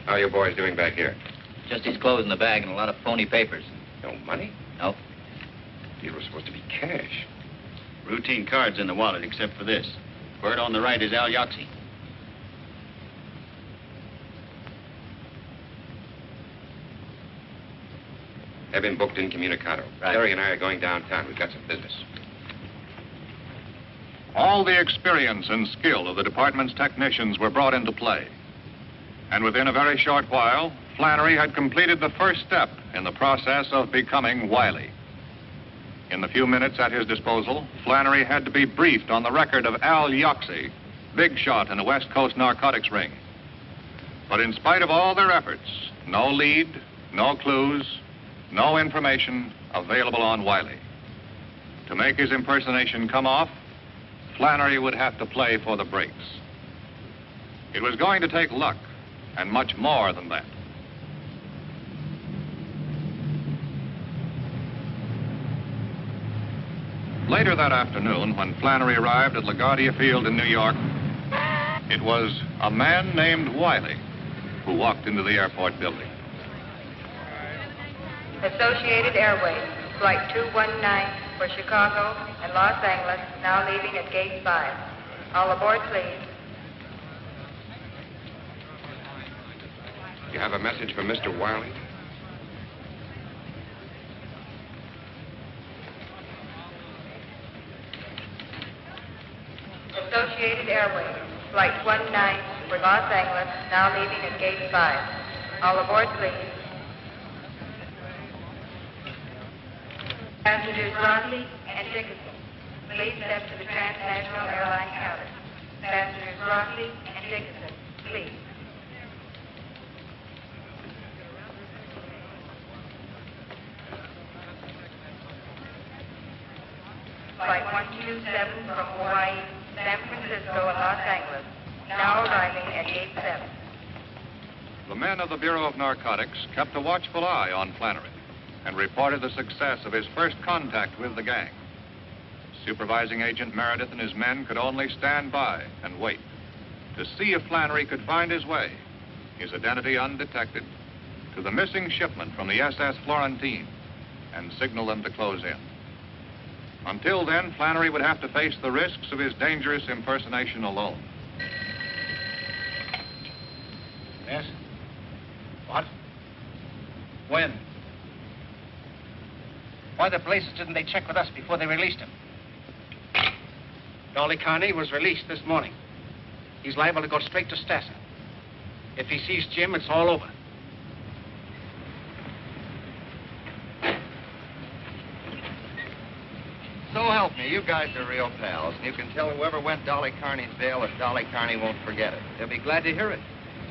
How are you boys doing back here? Just his clothes in the bag and a lot of phony papers. No money? No. These were supposed to be cash. Routine cards in the wallet, except for this. Word on the right is Al Yoxie. Have been booked incommunicado. Right. Terry and I are going downtown. We've got some business. All the experience and skill of the department's technicians were brought into play. And within a very short while, Flannery had completed the first step in the process of becoming Wiley. In the few minutes at his disposal, Flannery had to be briefed on the record of Al Yoxie, big shot in the West Coast narcotics ring. But in spite of all their efforts, no lead, no clues, no information available on Wiley. To make his impersonation come off, Flannery would have to play for the breaks. It was going to take luck, and much more than that. Later that afternoon, when Flannery arrived at LaGuardia Field in New York, it was a man named Wiley who walked into the airport building. Associated Airways, Flight 219 for Chicago and Los Angeles, now leaving at Gate 5. All aboard, please. You have a message for Mr. Wiley? Associated Airways, Flight 119 for Los Angeles, now leaving at Gate 5. All aboard, please. Passengers Rossi and Dickinson, please step to the transnational airline counter. Passengers Rossi and Dickinson, please. Flight 127 from Hawaii, San Francisco, and Los Angeles, now arriving at Gate 7. The men of the Bureau of Narcotics kept a watchful eye on Flannery and reported the success of his first contact with the gang. Supervising Agent Meredith and his men could only stand by and wait to see if Flannery could find his way, his identity undetected, to the missing shipment from the SS Florentine and signal them to close in. Until then, Flannery would have to face the risks of his dangerous impersonation alone. Yes? What? When? Why the blazes didn't they check with us before they released him? Dolly Carney was released this morning. He's liable to go straight to Stassa. If he sees Jim, it's all over. So help me, you guys are real pals. And you can tell whoever went Dolly Carney's bail that Dolly Carney won't forget it. They'll be glad to hear it.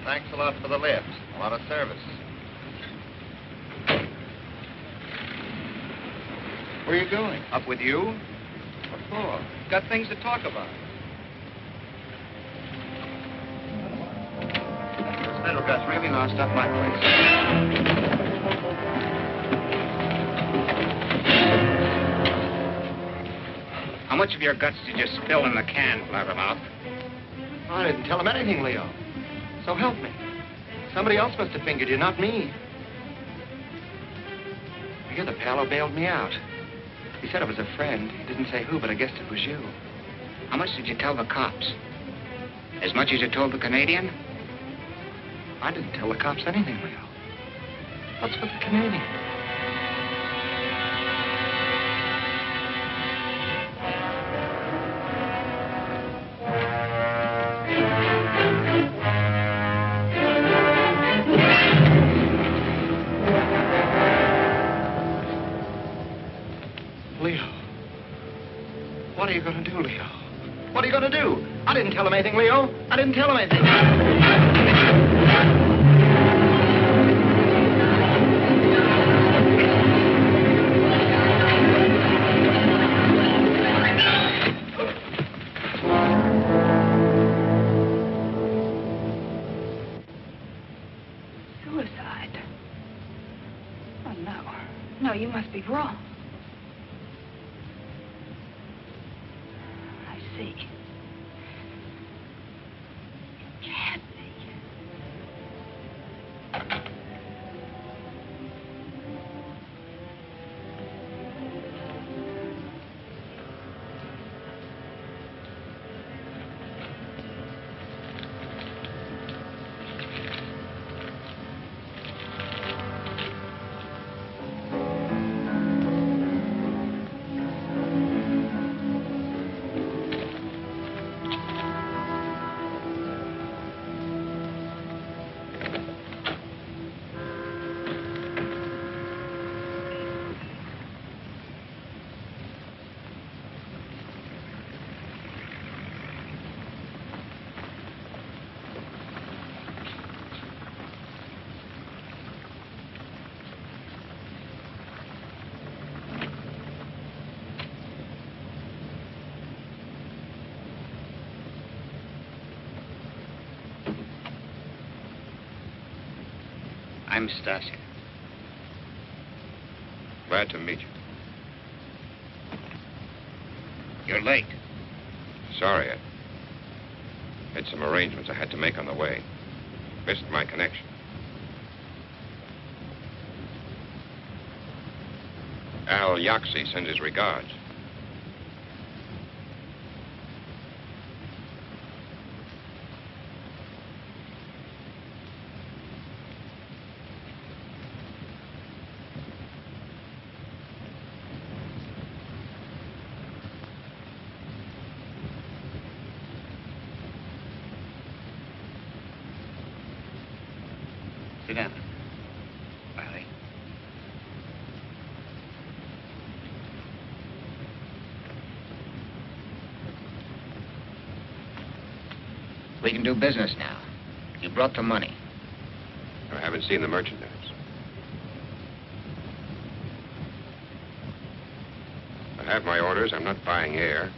Thanks a lot for the lift. A lot of service. Where are you going? Up with you? What for? Got things to talk about. This little gut's really lost up my place. How much of your guts did you spill in the can, Blabbermouth? I didn't tell him anything, Leo. So help me. Somebody else must have fingered you, not me. You're the pal who bailed me out. He said it was a friend. He didn't say who, but I guessed it was you. How much did you tell the cops? As much as you told the Canadian? I didn't tell the cops anything, Leo. What's with the Canadian? Leo. What are you going to do, Leo? What are you going to do? I didn't tell him anything, Leo. I didn't tell him anything. Suicide? Oh, no. No, you must be wrong. I see. It can't be. I'm Stasia. Glad to meet you. You're late. Sorry, I had some arrangements I had to make on the way. Missed my connection. Al Yaxi sends his regards. Sit down. Wiley. We can do business now. You brought the money. I haven't seen the merchandise. I have my orders. I'm not buying air.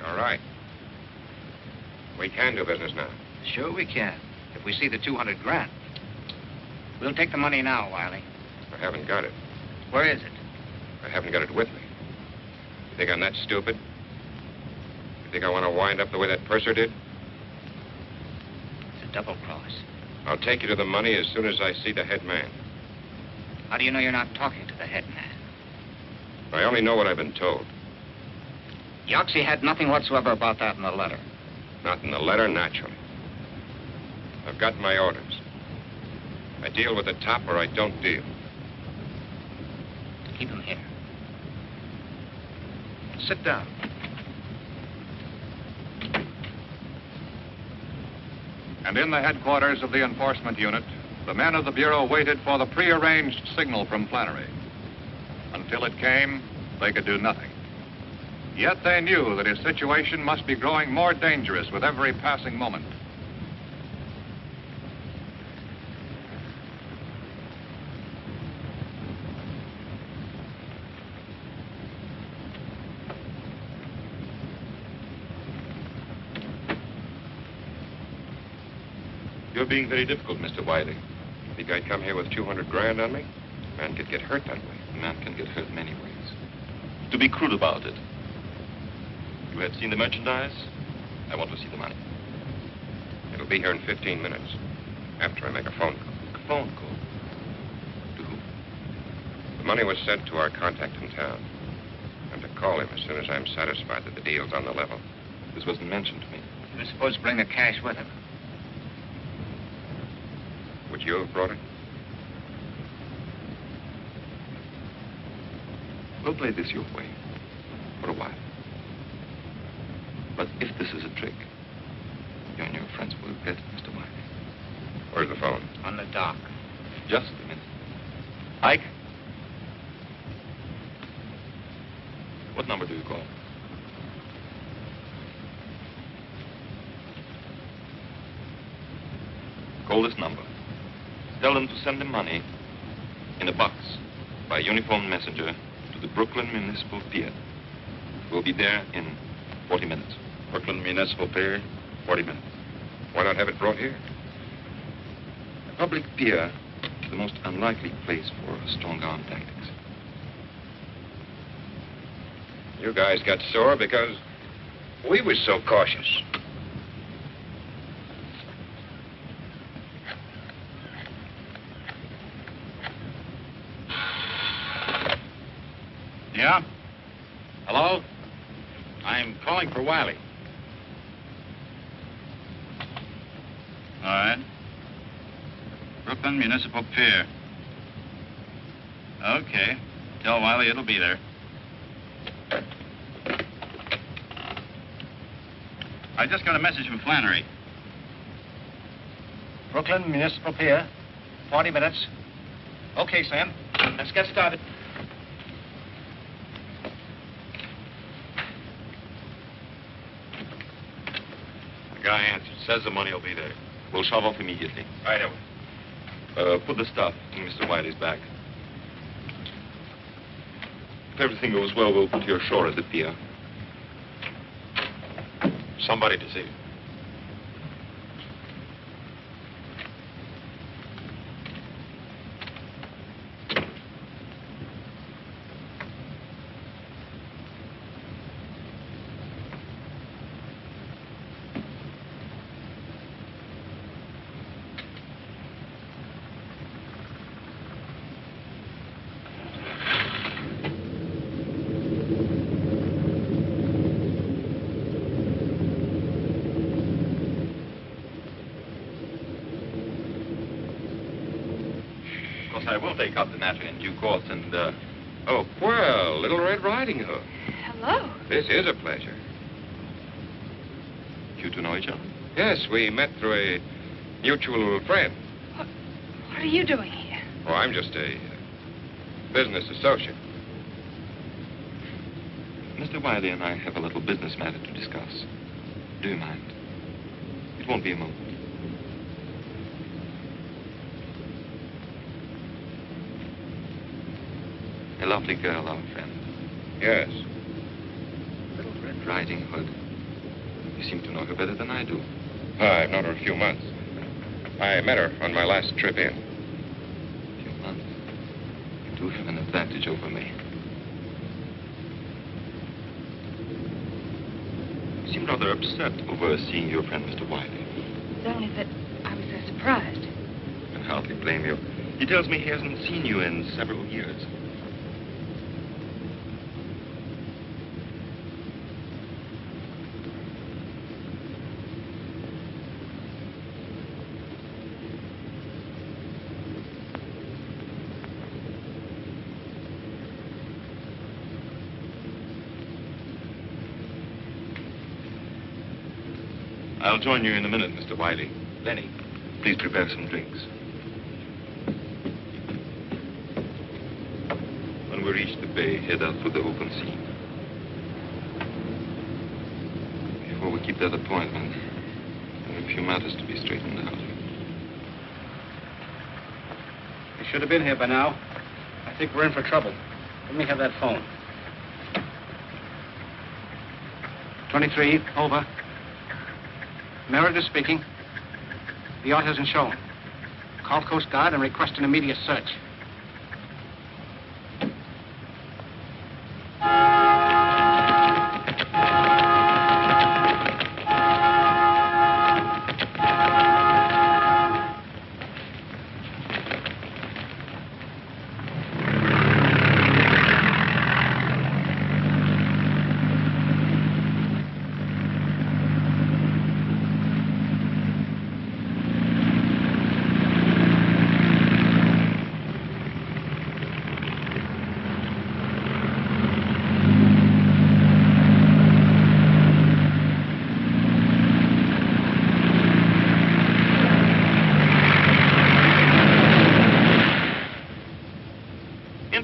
All right. We can do business now. Sure we can, if we see the 200 grand. We'll take the money now, Wiley. I haven't got it. Where is it? I haven't got it with me. You think I'm that stupid? You think I want to wind up the way that purser did? It's a double cross. I'll take you to the money as soon as I see the head man. How do you know you're not talking to the head man? I only know what I've been told. Yoxie had nothing whatsoever about that in the letter. Not in the letter, naturally. I've got my orders. I deal with the top or I don't deal. Keep him here. Sit down. And in the headquarters of the enforcement unit, the men of the Bureau waited for the prearranged signal from Flannery. Until it came, they could do nothing. Yet they knew that his situation must be growing more dangerous with every passing moment. You're being very difficult, Mr. Wiley. Think I'd come here with 200 grand on me? man could get hurt that way. A man can get hurt many ways. To be crude about it, you have seen the merchandise? I want to see the money. It'll be here in 15 minutes, after I make a phone call. A phone call? To who? The money was sent to our contact in town. I'm to call him as soon as I'm satisfied that the deal's on the level. This wasn't mentioned to me. He was supposed to bring the cash with him. Would you have brought it? We'll play this your way. For a while. But if this is a trick, you and your friends will regret it, Mr. Wiley. Where's the phone? On the dock. Just a minute. Ike? What number do you call? Call this number. Tell them to send the money in a box by uniformed messenger to the Brooklyn Municipal Pier. We'll be there in 40 minutes. Brooklyn Municipal Pier, 40 minutes. Why not have it brought here? A public pier is the most unlikely place for strong-arm tactics. You guys got sore because we was so cautious. Yeah? Hello? I'm calling for Wiley. All right. Brooklyn Municipal Pier. Okay. Tell Wiley it'll be there. I just got a message from Flannery. Brooklyn Municipal Pier, 40 minutes. Okay, Sam. Let's get started. The guy answered. Says the money will be there. We'll shove off immediately. Right away. Put the stuff in Mr. Wiley's bag. If everything goes well, we'll put you ashore at the pier. Somebody to see. I will take up the matter in due course and, Oh, well, Little Red Riding Hood. Hello. This is a pleasure. You two know each other? Yes, we met through a mutual friend. What are you doing here? Oh, I'm just a business associate. Mr. Wiley and I have a little business matter to discuss. Do you mind? It won't be a moment. A lovely girl, our friend. Yes. Little Red Riding Hood. You seem to know her better than I do. I've known her a few months. I met her on my last trip in. A few months? You do have an advantage over me. You seem rather upset over seeing your friend, Mr. Wiley. It's only that I was so surprised. I can hardly blame you. He tells me he hasn't seen you in several years. I'll join you in a minute, Mr. Wiley. Lenny, please prepare some drinks. When we reach the bay, head out for the open sea. Before we keep that appointment, there are a few matters to be straightened out. You should have been here by now. I think we're in for trouble. Let me have that phone. 23, over. Meredith speaking. The yacht isn't shown. Call Coast Guard and request an immediate search.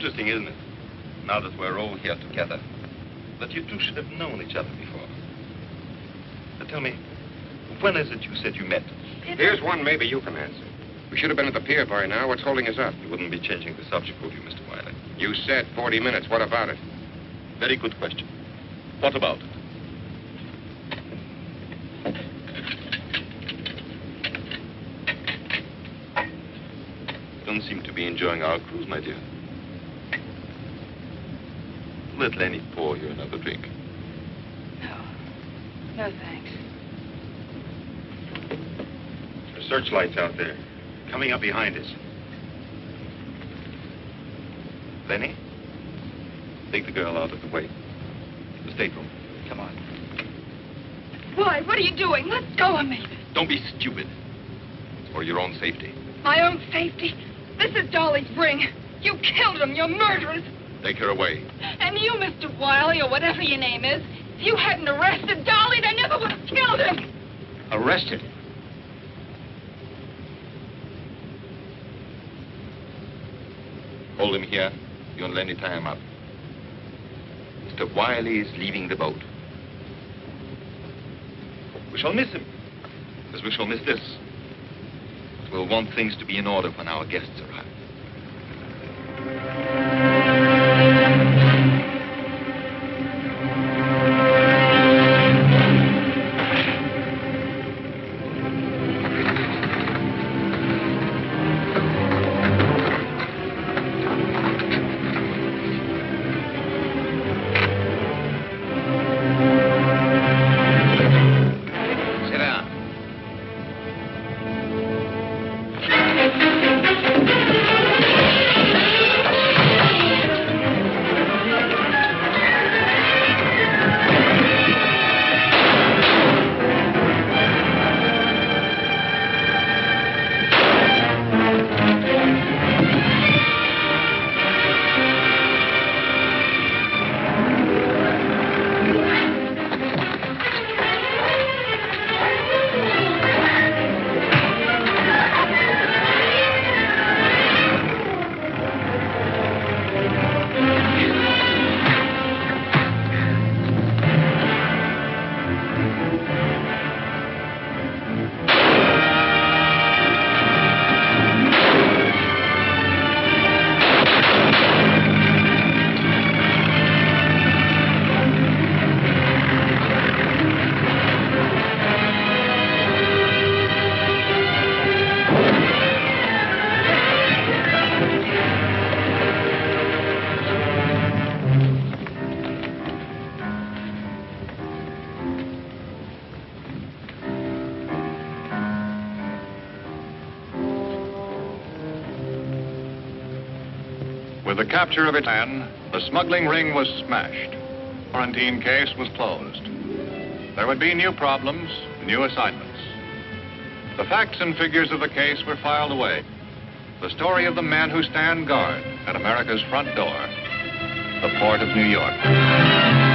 interesting, isn't it? Now that we're all here together, that you two should have known each other before. Now tell me, when is it you said you met? Here's one maybe you can answer. We should have been at the pier by now. What's holding us up? You wouldn't be changing the subject, would you, Mr. Wiley? You said 40 minutes. What about it? Very good question. What about it? You don't seem to be enjoying our cruise, my dear. Let Lenny pour you another drink. No, thanks. The searchlight's out there, coming up behind us. Lenny, take the girl out of the way. The stateroom. Come on. Why? What are you doing? Let go of me. Don't be stupid. It's for your own safety. My own safety? This is Dolly's ring. You killed him. You're murderers. Take her away. And you, Mr. Wiley, or whatever your name is, if you hadn't arrested Dolly, they never would have killed him. Arrested? Hold him here. You and Lenny tie him up. Mr. Wiley is leaving the boat. We shall miss him, as we shall miss this. But we'll want things to be in order when our guests arrive. With the capture of its man, the smuggling ring was smashed. The quarantine case was closed. There would be new problems, new assignments. The facts and figures of the case were filed away. The story of the men who stand guard at America's front door, the port of New York.